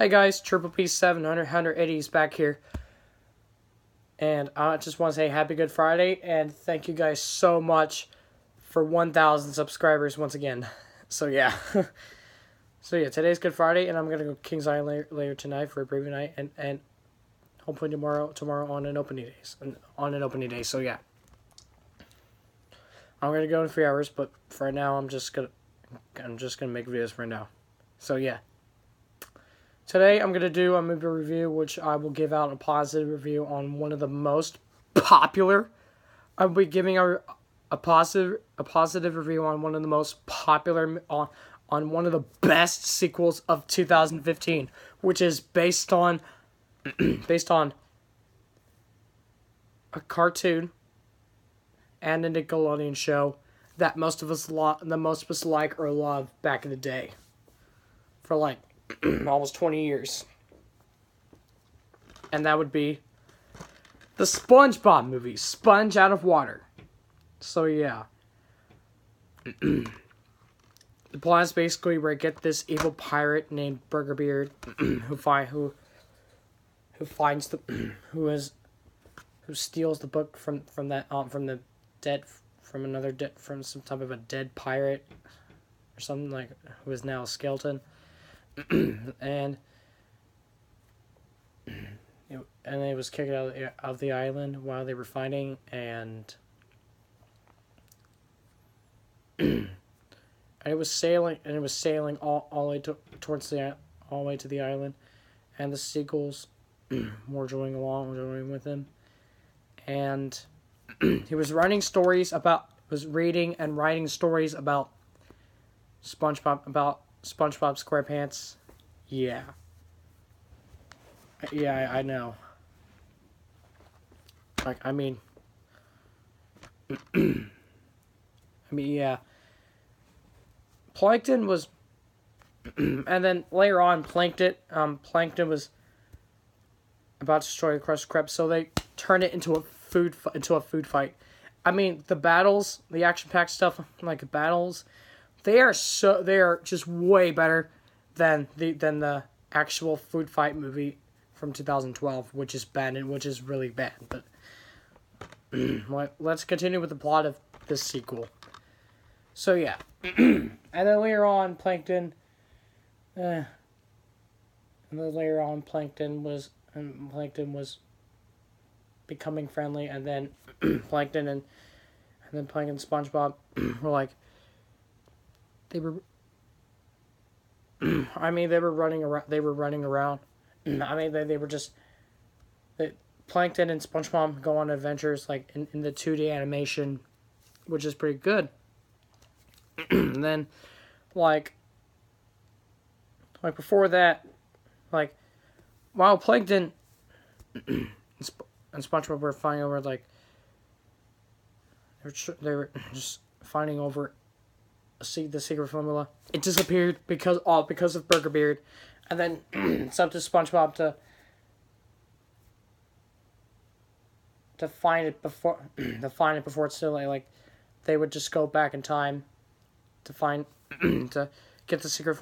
Hey guys, Triple P 780 is back here. And I just want to say happy Good Friday and thank you guys so much for 1,000 subscribers once again. So yeah. Today's Good Friday and I'm going to go Kings Island later tonight for a preview night and hopefully tomorrow on an opening day. So yeah. I'm going to go in 3 hours, but for right now I'm just going to make videos for now. So yeah. Today, I'm going to do a movie review, which I will give out a positive review on one of the most popular. I'll be giving a positive review on one of the most popular, on one of the best sequels of 2015, which is based on a cartoon and a Nickelodeon show that most of us like or love back in the day, for like almost 20 years. And that would be the SpongeBob movie, Sponge Out of Water. So yeah. The plot is basically where I get this evil pirate named Burger Beard who steals the book from some type of a dead pirate or something, like, who is now a skeleton. and it was kicked out of the island while they were fighting, and it was sailing all the way all the way to the island, and the seagulls were joining with him, and he was reading and writing stories about SpongeBob SquarePants. Yeah, I know. Like, I mean, yeah. Plankton was, and then later on, Plankton was about to destroy the Krusty Krab, so they turned it into a food fight. I mean, the action-packed stuff, like the battles, they are just way better than the actual food fight movie from 2012, which is bad and which is really bad. But let's continue with the plot of this sequel. So yeah, and then later on, Plankton was becoming friendly, and then Plankton and SpongeBob were like, they were running around. I mean, they were just... Plankton and SpongeBob go on adventures, like, in the 2D animation, which is pretty good. And then, like, before that, like, while Plankton and SpongeBob were fighting over, like, they were just fighting over the secret formula, it disappeared because of Burger Beard, and then it's up to SpongeBob to find it before it's too late. Like, they would just go back in time to find to get the secret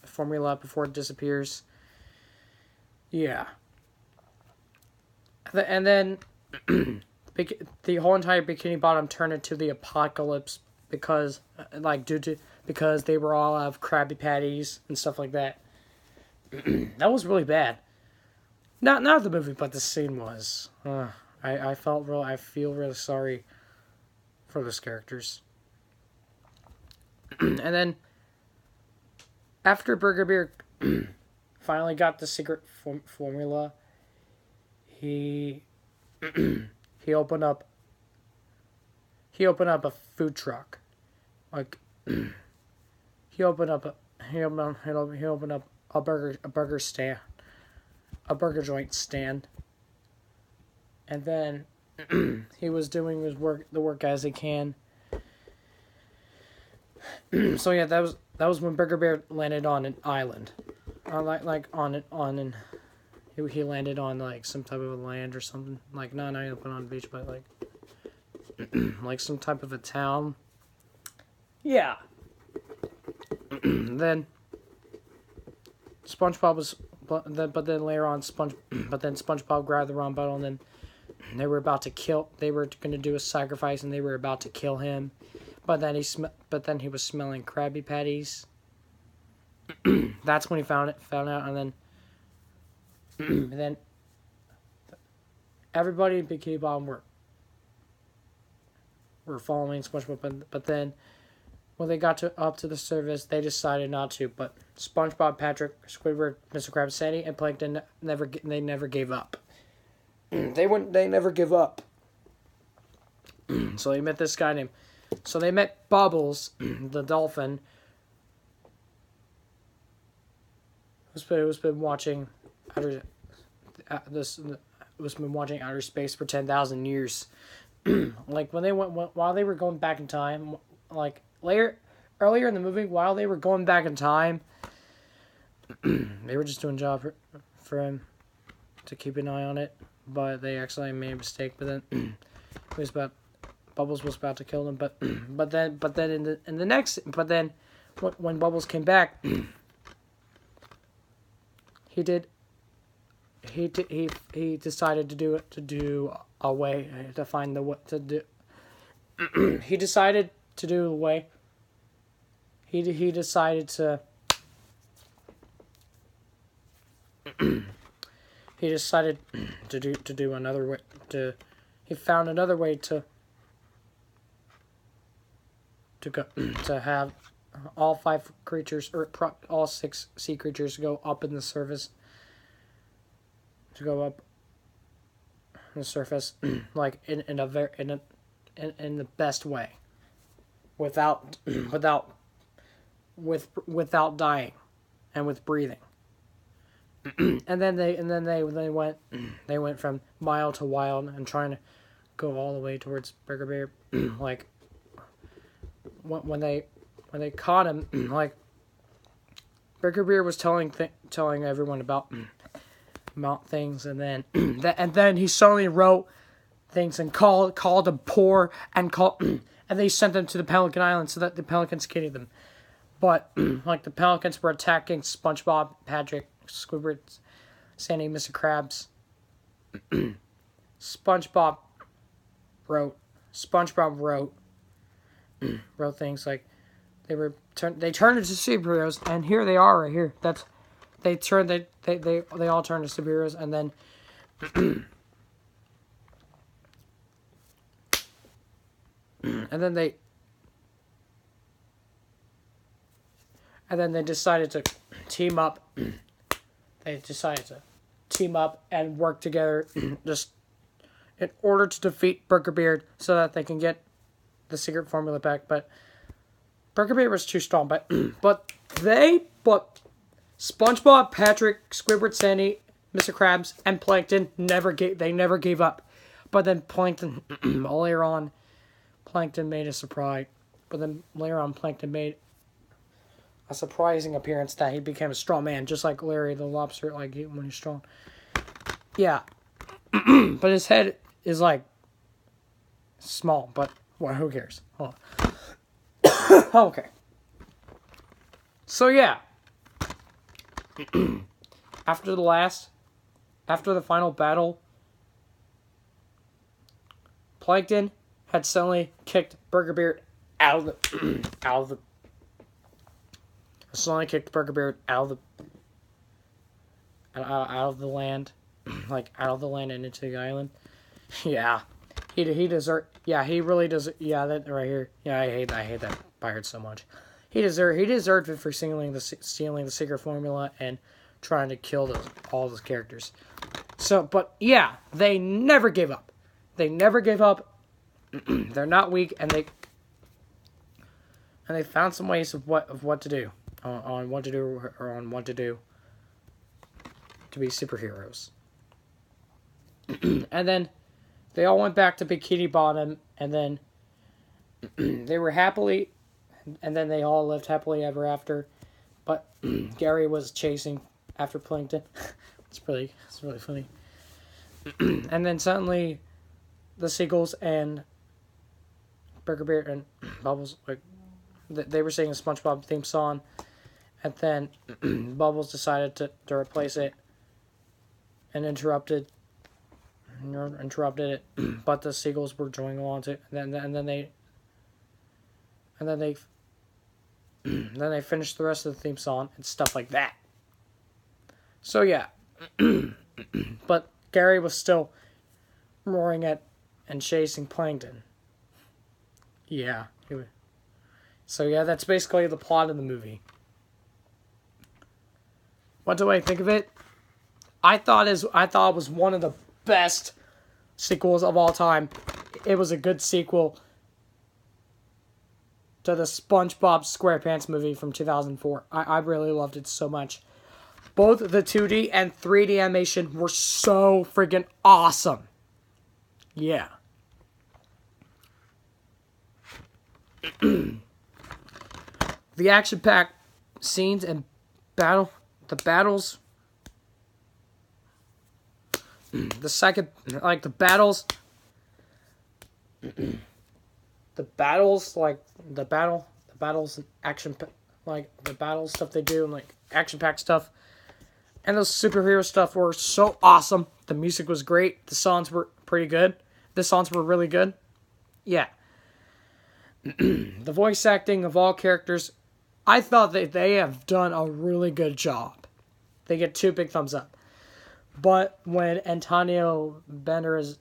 formula before it disappears. Yeah. And then the whole entire Bikini Bottom turned into the apocalypse because they were all out of Krabby Patties and stuff like that. That was really bad. Not the movie, but the scene was. I feel really sorry for those characters. And then, after Burger Beard finally got the secret formula, he opened up a food truck. Like, he opened up a burger joint stand, and then he was doing the work as he can. So yeah, that was when Burger Bear landed on an island, he landed on like some type of a land or something, like not an island but on a beach, but like like some type of a town. Yeah. Then SpongeBob but then later on, but then SpongeBob grabbed the wrong bottle, and then they were about to kill. They were going to do a sacrifice, and they were about to kill him. But then he was smelling Krabby Patties. That's when he found out, and then and then everybody in Bikini Bottom were following SpongeBob, but then when they got up to the surface, they decided not to. But SpongeBob, Patrick, Squidward, Mr. Krabs, Sandy, and Plankton never gave up. They never give up. So they met this guy named. So they met Bubbles, the dolphin, who's been watching outer space for 10,000 years. Like while they were going back in time, like earlier in the movie, while they were going back in time, they were just doing a job for him to keep an eye on it, but they actually made a mistake. But then Bubbles was about to kill them, but then when Bubbles came back, he decided to do a way to find the what to do. He decided to do a way. He decided to. He decided to do another way. He found another way to have all 5 creatures, or all 6 sea creatures, go up in the surface. To go up on the surface, like in the best way, without dying, and with breathing. and then they went from mild to wild and trying to go all the way towards Burger Bear. Like when they caught him, like Burger Bear was telling everyone about things, and then he suddenly wrote things and called them poor and they sent them to the Pelican Island so that the Pelicans kidded them. But like the Pelicans were attacking SpongeBob, Patrick, Squidward, Sandy, Mr. Krabs. SpongeBob wrote things like they turned into superheroes, and here they are right here. They all turned to superheroes, and then they decided to team up. They decided to team up and work together just in order to defeat Burger Beard so that they can get the secret formula back. But Burger Beard was too strong. But SpongeBob, Patrick, Squidward, Sandy, Mr. Krabs, and Plankton never gave up. But then Plankton later on, Plankton made a surprise. But then later on, Plankton made a surprising appearance that he became a strong man, just like Larry the Lobster, like when he's strong. Yeah, but his head is like small. But well, who cares? Hold on. Okay. So yeah, after the final battle, Plankton had suddenly kicked Burger Beard out of the land, like out of the land and into the island. Yeah, he deserved. Yeah, he really does. Yeah, that right here. Yeah, I hate that pirate so much. He deserved it for stealing the secret formula and trying to kill all those characters. So, but yeah, they never gave up. They never gave up. They're not weak, and they found some ways of what to do. On what to do to be superheroes. And then they all went back to Bikini Bottom, and then they were happily, and then they all lived happily ever after. But Gary was chasing after Plankton. It's really funny. And then suddenly the seagulls and Burger Bear and Bubbles, like, they were singing a SpongeBob theme song. And then Bubbles decided to replace it and interrupted it, but the seagulls were joining along to, and then they then they finished the rest of the theme song and stuff like that. So yeah, but Gary was still roaring at and chasing plankton. Yeah, so yeah, that's basically the plot of the movie. What do I think of it? I thought it was one of the best sequels of all time. It was a good sequel to the SpongeBob SquarePants movie from 2004. I really loved it so much. Both the 2D and 3D animation were so freaking awesome. Yeah. The action-packed scenes and battles, the battles, action, like the battle stuff they do, and like action-packed stuff, and those superhero stuff were so awesome. The music was great. The songs were pretty good. The songs were really good. Yeah. The voice acting of all characters, I thought that they have done a really good job. They get 2 big thumbs up. But when Antonio Banderas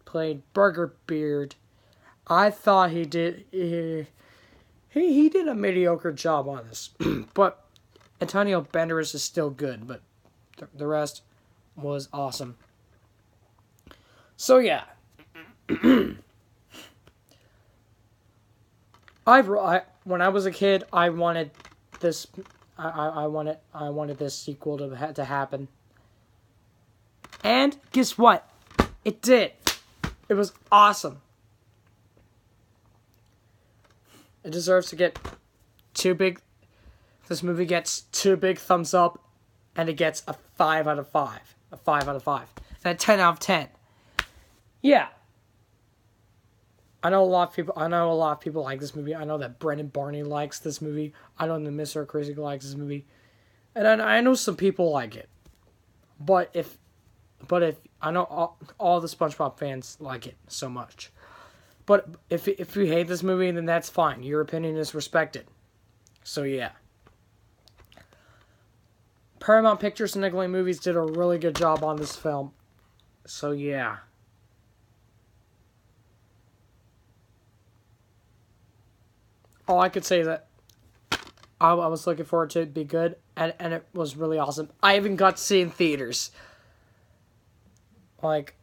played Burger Beard, I thought he did a mediocre job on this. But Antonio Banderas is still good, but the rest was awesome. So yeah. When I was a kid, I wanted this. I wanted this sequel to happen. And guess what? It did. It was awesome. It deserves to get 2 big. This movie gets 2 big thumbs up, and it gets a 5 out of 5, a 5 out of 5, and a 10 out of 10. Yeah. I know a lot of people like this movie. I know that Brendan Barney likes this movie. I know that Mr. Crazy likes this movie, and I know some people like it. But if I know all the SpongeBob fans like it so much. But if you hate this movie, then that's fine. Your opinion is respected. So yeah. Paramount Pictures and Nickelodeon Movies did a really good job on this film. So yeah. All I could say is that I was looking forward to it be good, and it was really awesome. I even got to see it in theaters. Like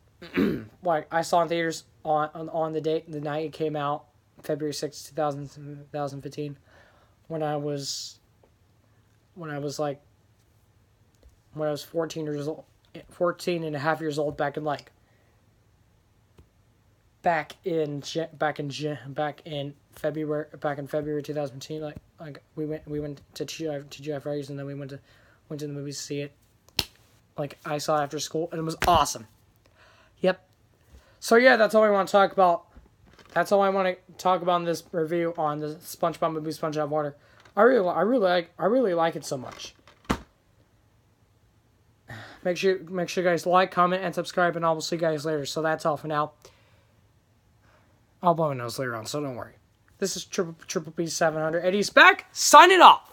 I saw it in theaters on the night it came out, February 6th, 2015, when I was 14 years old, 14 and a half years old, back in February 2015. Like we went to TGI Fridays, and then we went to the movies to see it. Like, I saw it after school, and it was awesome. Yep. So yeah, that's all I want to talk about. That's all I want to talk about in this review on the SpongeBob movie, SpongeBob Water. I really like it so much. Make sure you guys like, comment, and subscribe, and I will see you guys later. So that's all for now. I'll blow my nose later on, so don't worry. This is Triple P 700. Eddie's back, signing off.